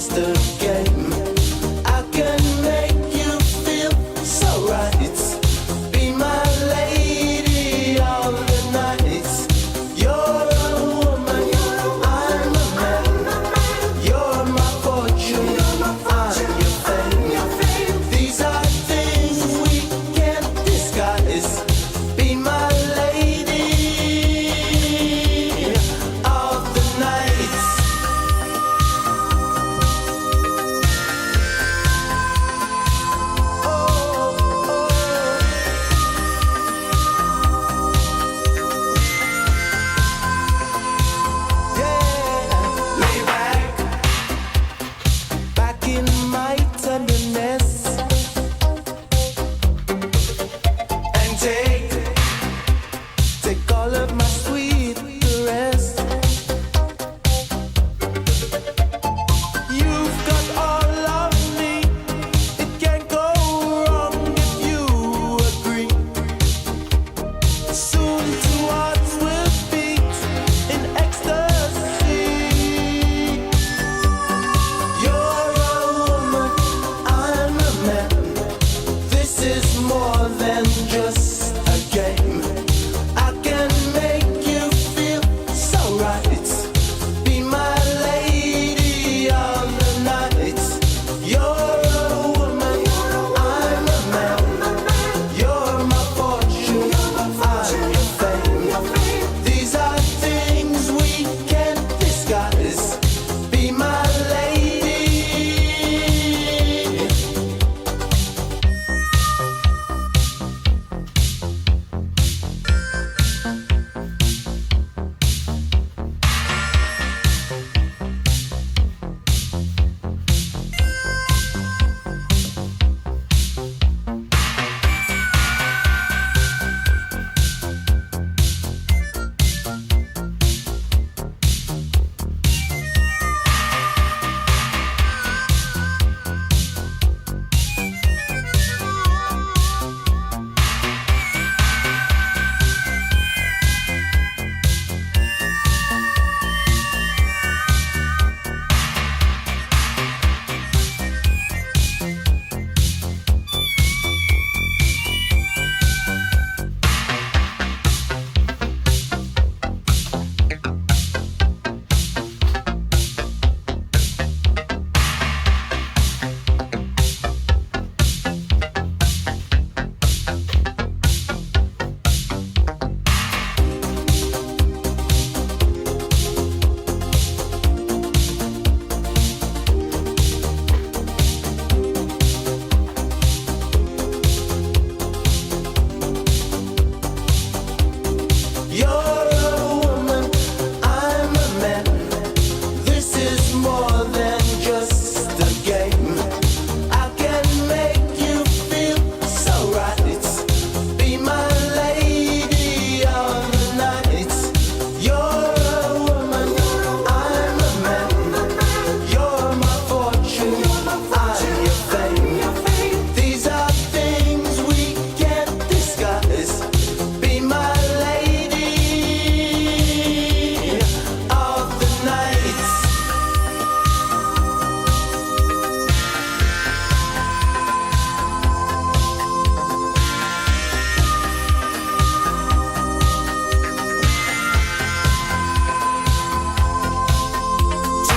the game. I can make you feel so right. Be my lady all the nights. You're a woman, I'm a man. You're my fortune, I'm your fame. These are things we can't disguise. Be my lady of the nights. Oh, oh, yeah. Lay back in my tenderness, and take all of my sweet caress. You've got all of me. It can't go wrong if you agree. Soon two hearts will beat in ecstasy. You're a woman, I'm a man. This is more